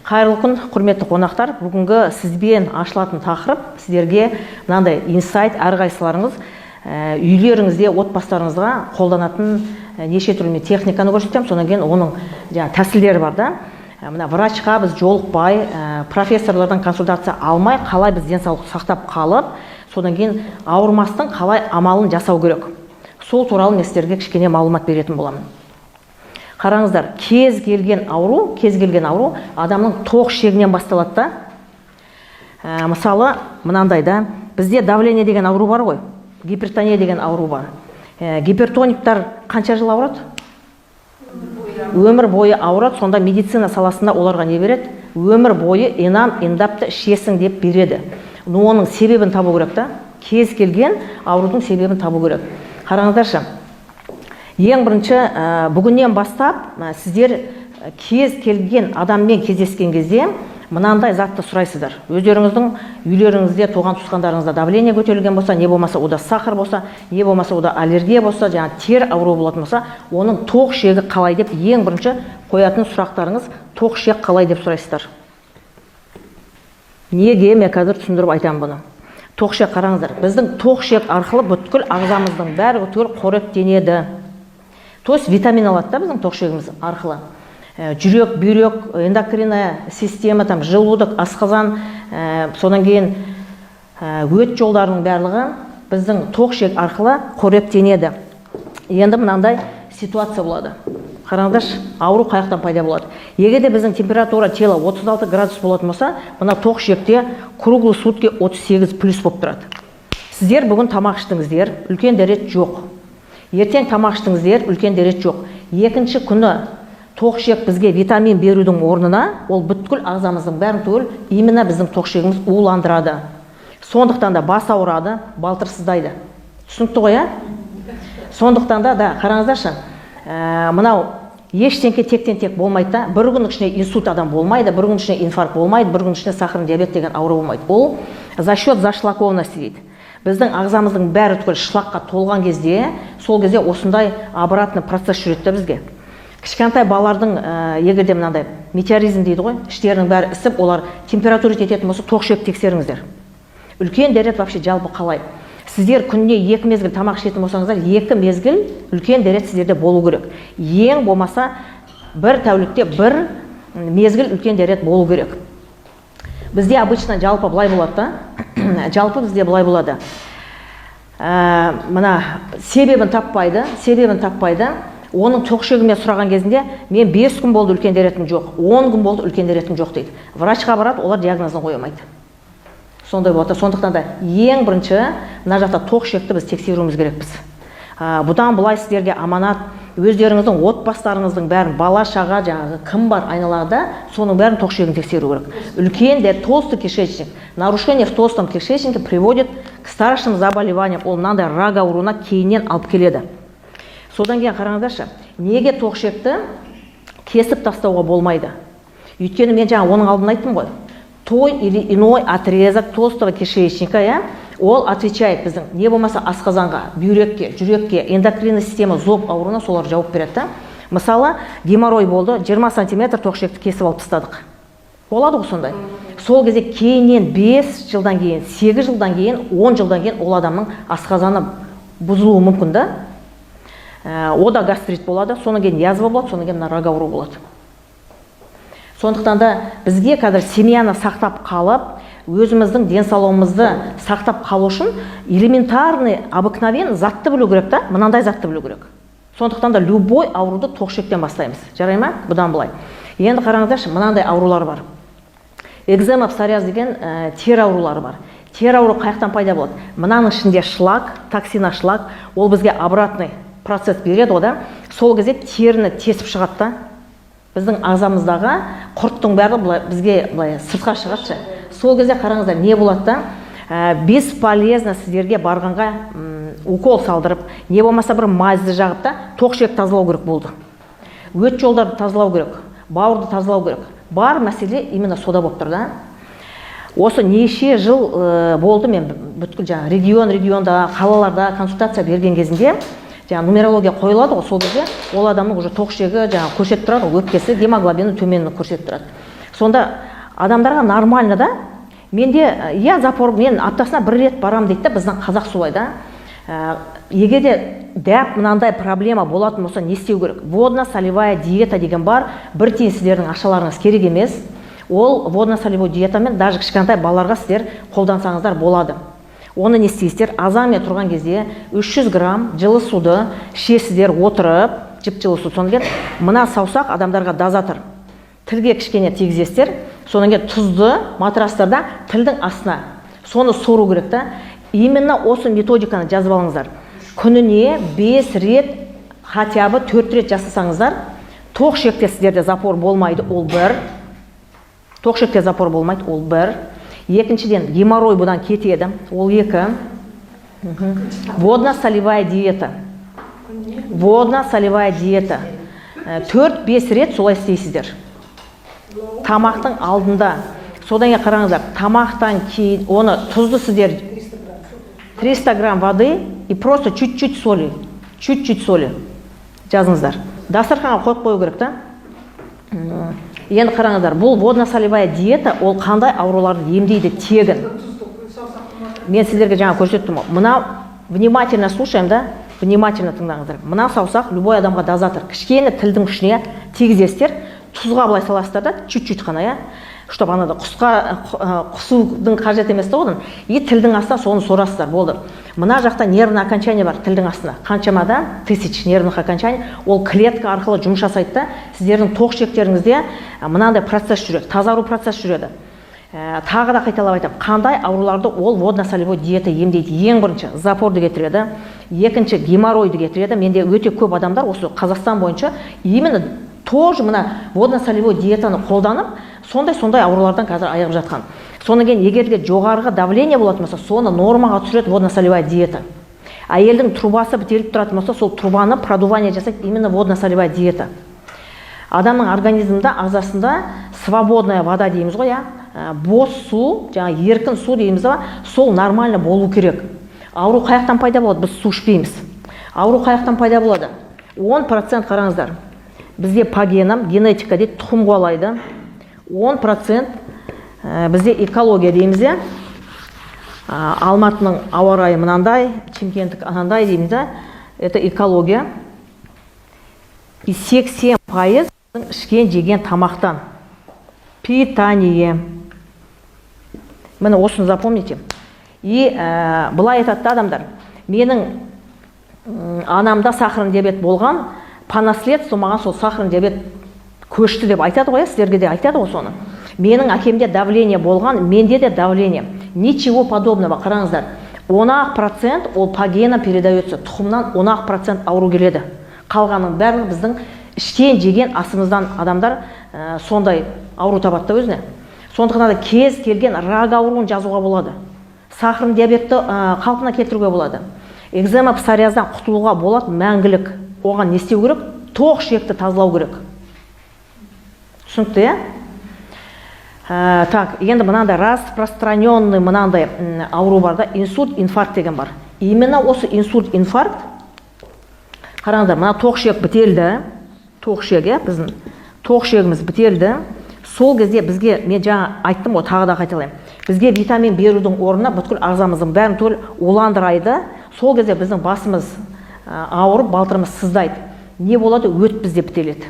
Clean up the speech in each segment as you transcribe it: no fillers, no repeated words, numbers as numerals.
Қайырлы күн, құрметті қонақтар. Бүгінгі сізбен ашылатын тақырып сіздерге мынандай инсайт, әрқайсыларыңыз үйлеріңізде, отбасыларыңызға қолданатын неше түрлі техниканы көрсетемін. Содан кейін оның тәсілдері бар да. Мына врачқа біз жолықпай, профессорлардан консультация алмай, қалай біз денсаулық сақтап қалып, содан кейін ауырмастың қалай амалын жасау керек. Сол туралы мен сіздерге кішкене мағлұмат беретін боламын. Қараңыздар, кез келген ауру адамның тоқ шегінен басталады да. Мысалы, мынандайда, бізде давление деген ауру бар ғой, гипертония деген ауру бар. Гипертониктар қанша жыл ауырады? Өмір бойы ауырады, сонда медицина саласында оларға не береді? Өмір бойы эндапты ішесің деп береді. Но оның себебін табу керек та. Кез келген аурудың себебін табу керек. Қараңыздаршы. Ең бірінші, бүгіннен бастап сіздер кез келген адаммен кездескен кезде мынандай затты сұрайсыздар. Өздеріңіздің үйлеріңізде, туған туысқандарыңызда давление көтерілген болса, не болмаса ода сахар болса, не болмаса ода аллергия болса, жаңа тер ауру болатын болса, оның тоқ шегі қалай деп ең бірінші қоятын сұрақтарыңыз тоқ шек қалай деп сұрайсыздар. Неге мен қазір түсіндіріп айтамын бұны? Тоқ шек қараңыздар. Біздің тоқ шек арқылы бүткіл ағзамыздың бәрі түгел қоректенеді. То есть витамин алады да біздің тоқ шегіміз арқылы. Жүрек, бүйрек, эндокринная система, желудок, асқазан, содан кейін өт жолдарының барлығы біздің тоқ шек арқылы қоректенеді. Енді мынандай ситуация болады. Қараңыздаршы, ауру қаяқтан пайда болады. Егер де біздің температура тела 36 градус болатын болса, мына тоқ шекте круглый сутки 38 плюс болып тұрады. Сіздер бүгін тамақ іштіңіздер, үлкен дәрет жоқ. Ертең тамақ іштіңіздер, үлкен дәрет жоқ. Екінші күні тоқ шек бізге витамин берудің орнына, ол бүткіл ағзамыздың бәрін түгел, именно біздің тоқ шегіміз уландырады. Сондықтан да бас ауырады, балтырсыздайды. Түсінікті ғой, сондықтан да қараңыздаршы, мынау ештеңке тектен-тек болмайды да, бір күн ішінде инсульт адам болмайды, бір күн ішінде инфаркт болмайды, бір күн ішінде сахарный диабет деген ауру болмайды. Ол за счет зашлакованности дейді. Біздің ағзамыздың бәрі түгел шлакқа толған кезде, сол кезде осындай обратный процесс жүреді бізге. Кішкентай балалардың егерде мынандай метеоризм дейді ғой, іштерінің бәрі ісіп, олар температура ететін болса, тоқ шек тексеріңіздер. Үлкен дәрет вообще жалпы қалай? Сіздер күніне 2 мезгіл тамақ ішетін болсаңыздар, 2 мезгіл үлкен дәрет сіздерде болу керек. Ең болмаса бір тәулікте бір мезгіл үлкен дәрет болу керек. Бізде обычно жалпы былай болады да. Жалпы бізде былай болады. Мына себебін таппайды. Оның тоқ шегімен сұраған кезінде мен 5 күн болды үлкен дәретім жоқ, 10 күн болды үлкен дәретім жоқ дейді. Врачқа барады, олар диагнозын қоймайды. Сондай болады. Сондықтан да ең бірінші мына жақта тоқ шекті біз тексеруіміз керекпіз. Бұдан былай сіздерге аманат, өздеріңіздің отбасыларыңыздың бәрін, бала шаға, жаңағы кім бар айналада, соның бәрін тоқ шегін тексеру керек. Үлкен дәрет, толстый кишечник, нарушение в толстом кишечнике приводит к страшным заболеваниям. Ол мынандай рак ауруына кейіннен алып келеді. Содан кейін қараңыздаршы, неге тоқ шекті кесіп тастауға болмайды? Өйткені мен жаңа оның алдын айттым ғой. Той или иной отрезок толстого кишечника, ол отвечает біздің, не болмаса асқазанға, бүйрекке, жүрекке, эндокринная система, зоб ауруына солар жауап береді. Мысалы, геморрой болды, 20 сантиметр тоқ шекті кесіп алып тастадық. Болады ғой сондай. Сол кезде кейіннен 5 жылдан кейін, 8 жылдан кейін, 10 жылдан кейін ол адамның асқазаны бұзылуы мүмкін да. Ода гастрит болады, содан кейін язва болады, содан кейін рак ауру болады. Сондықтан да бізге қазір семьяны сақтап қалып, өзіміздің денсаулығымызды сақтап қалу үшін элементарный, обыкновенный затты білу керек та, мынандай затты білу керек. Сондықтан да любой ауруды тоқ шектен бастаймыз. Жарай ма? Бұдан былай. Енді қараңыздаршы, мынандай аурулар бар. Экзема, псориаз деген тер аурулары бар. Тер ауру қаяқтан пайда болады? Мынаның ішінде шлак, токсина шлак, ол бізге обратный процесс береді ода. Сол кезде теріні тесіп шығады да. Біздің ағзамыздағы құрттың бәрі бізге сыртқа шығады. Сол кезде қараңыздар, не болады да? Бесполезно сіздерге барғанға укол салдырып, не болмаса бір майзды жағып та, тоқ шек тазалау керек болды. Өт жолдарды тазалау керек, бауырды тазалау керек. Бар мәселе именно сода болып тұр да. Осы неше жыл болды мен бүткіл регионда, қалаларда консультация берген кезінде нумерология қойылады ғой, сол кезде ол адамның уже тоқ шегі көрсетіп тұрады, өпкесі, гемоглобині төменін көрсетіп тұрады. Сонда адамдарға нормально да. Менде запор, мен аптасына 1 рет барам дейді да, біздің қазақ солай да. Егер де дәп мынандай проблема болатын болса не істеу керек? Водно-солевая диета деген бар. Бір тиын сіздердің ақшаларыңыз керек емес. Ол водно-солевой диетамен даже кішкентай балаларға сіздер қолдансаңыздар болады. Оны не істейсіздер? Азанмен тұрған кезде 300 грамм жылы суды ішесіздер отырып, жып-жылы су. Содан кейін мына саусақ адамдарға дозатор. Тілге кішкене тигізесіздер. Содан кейін тұзды матрастарда тілдің астына. Соны сору керек та. Именно осы методиканы жазып алыңыздар. Күніне 5 рет, хотя бы 4 рет жасасаңыздар, тоқ ішекте сіздерде запор болмайды, ол бір. Тоқ ішекте запор болмайды, ол бір. Екіншіден, геморрой бұдан кетеді, ол екі. Водно-солевая диета. Водно-солевая диета. 4-5 рет солай істейсіздер. Тамақтың алдында. Содан кейін қараңыздар, тамақтан кейін оны тұзды сіздер 300 грамм воды и просто чуть-чуть соли. Чуть-чуть соли. Жазыңыздар. Дастарханға қойып қою керек та. Енді қараңыздар, бұл водно-солевая диета, ол қандай ауруларды емдейді тегін. Мен сіздерге жаңа көрсеттім. Мына внимательно слушаем, да? Внимательно тыңдаңыздар. Мына саусақ любой адамға дозатор. Кішкене тілдің ұшына тигізесіздер, тұзға былай саласыздар да, чуть-чуть қана, я. Чтобы анада құсудың қажет емес одан. И тілдің астына соны сорасыздар, болды. Мына жақта нервный окончание бар тілдің астына. Қаншамада 1000 нервных окончаний, ол клетка арқылы жұмыс жасайды да, сіздердің тоқ ішектеріңізде мынандай процесс жүреді, тазару процесс жүреді. Тағы да қайталап айтамын, қандай ауруларды ол водно-солевой диета емдейді? Ең бірінші запорды кетіреді, екінші геморройды кетіреді. Менде өте көп адамдар осы Қазақстан бойынша именно тоже мына водно-солевой диетаны қолданып, сондай аурулардан қазір айығып жатқан. Содан кейін егерде жоғарғы давление болатын болса, соны нормаға түсіреді водно-солевая диета. Әйелдің трубасы бітеліп тұратын болса, сол трубаны продувание жасайды именно водно-солевая диета. Адамның организмінде, ағзасында свободная вода дейміз ғой, бос су, жаңа еркін су дейміз ба, сол нормально болу керек. Ауру қаяқтан пайда болады? Біз су ішпейміз. Ауру қаяқтан пайда болады? 10% қараңыздар. Бізде по генам, генетика дейді, тұқым қуалайды. 10% бізде экология дейміз, Алматының ауа райы мынандай, Шымкенттік анандай дейміз, это экология. И 80% ішкен жеген тамақтан. Питание. Мені осыны запомните. И былай айтады адамдар, менің анамда сахарный диабет болған, по наследству маған сол сахарный диабет көшті деп айтады ғой, сіздерге де айтады ғой соны. Менің әкемде давление болған, менде де давление. Ничего подобного, қараңыздар. 10% ол по генам передается. Тұқымнан 10% ауру келеді. Қалғаның бәрі біздің ішкен жеген асымыздан адамдар сондай ауру табады өзіне. Сондықтан да кез келген рак ауруын жазуға болады. Сахарный диабетті қалпына келтіруге болады. Экзема, псориаздан құтылуға болады мәңгілік. Оған не істеу керек? Тоқ ішекті тазалау керек. Түсінікті, Так, енді мынандай распространенный мынандай ауру бар да, инсульт, инфаркт деген бар. Именно осы инсульт, инфаркт, қараңыздар, мына тоқ ішек бітелді, тоқ ішек, біздің тоқ ішегіміз бітелді. Сол кезде бізге, мен жаңа айттым ғой, тағы да қайталаймын, бізге витамин берудің орнына бүткіл ағзамыздың бәрін түгел уландырайды. Сол кезде біздің басымыз ауырып, балтырымыз сыздайды. Не болады? Өт бізде бітеледі.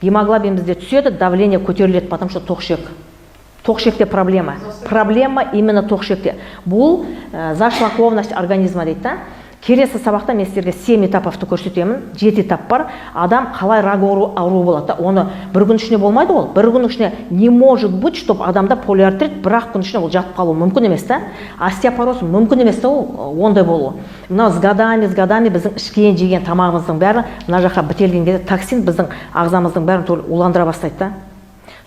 Гемоглобин бізде түседі, давление көтеріледі, потому что тоқ ішек. Тоқ ішекте проблема. Проблема именно тоқ ішекте. Бұл зашлакованность организма дейді да. Келесі сабақта мен сіздерге 7 этапты көрсетемін. 7 этап бар. Адам қалай рак ауруы болады. Оны бір күн ішінде болмайды ол. Бір күн ішінде не может быть, чтобы адамда полиартрит бір-ақ күн ішінде ол жатып қалуы мүмкін емес та. Остеопороз мүмкін емес та ол ондай болуы. Мынау с годами біздің ішкен жеген тамағымыздың бәрі мына жаққа бітелген кезде токсин біздің ағзамыздың бәрін уландыра бастайды да.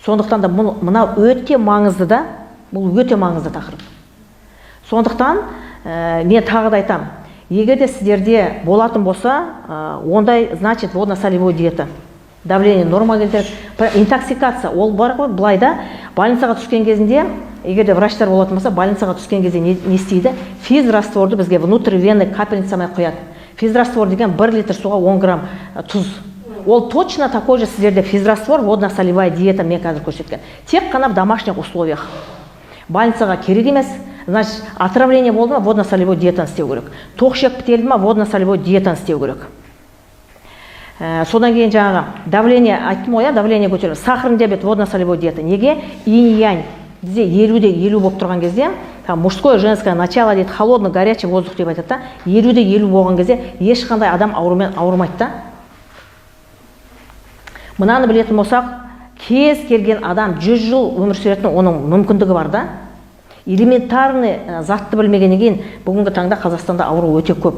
Сондықтан да мынау өте маңызды да. Бұл өте маңызды тақырып. Сондықтан мен тағы да айтамын. Егер де сіздерде болатын болса, ондай, значит, водно-солевой диета. Давление норма келтіреді. Интоксикация, ол бар ғой, былайда, больницаға түскен кезінде, егер де врачтар болатын болса, больницаға түскен кезде не істейді? Физрастворды бізге внутривенный капельницамен құяды. Физраствор деген 1 литр суға 10 грамм тұз. ол точно такой же сіздерде физраствор, водно-солевая диета мен қазір көрсеткен. Тек қана в домашних условиях. Больницаға керек емес. Значит, отравление болды ма, водно-солевой диетаны істеу керек. Тоқшек бітелді ма, водно-солевой диетаны істеу керек. Содан кейін жаңағы давление, айттым ғой, давление көтеріліп, сахарный диабет, водно-солевой диета. Неге? Инь-янь. Бізде 50-де 50 болып тұрған кезде, мужское, женское начало дейді, холодный, горячий воздух деп айтады да, 50-де 50 болған кезде ешқандай адам аурумен ауырмайды да. Мынаны білетін болсақ, кез келген адам 100 жыл өмір сүретін оның мүмкіндігі бар да. Элементарный затты білмегеннен кейін бүгінгі таңда Қазақстанда ауру өте көп.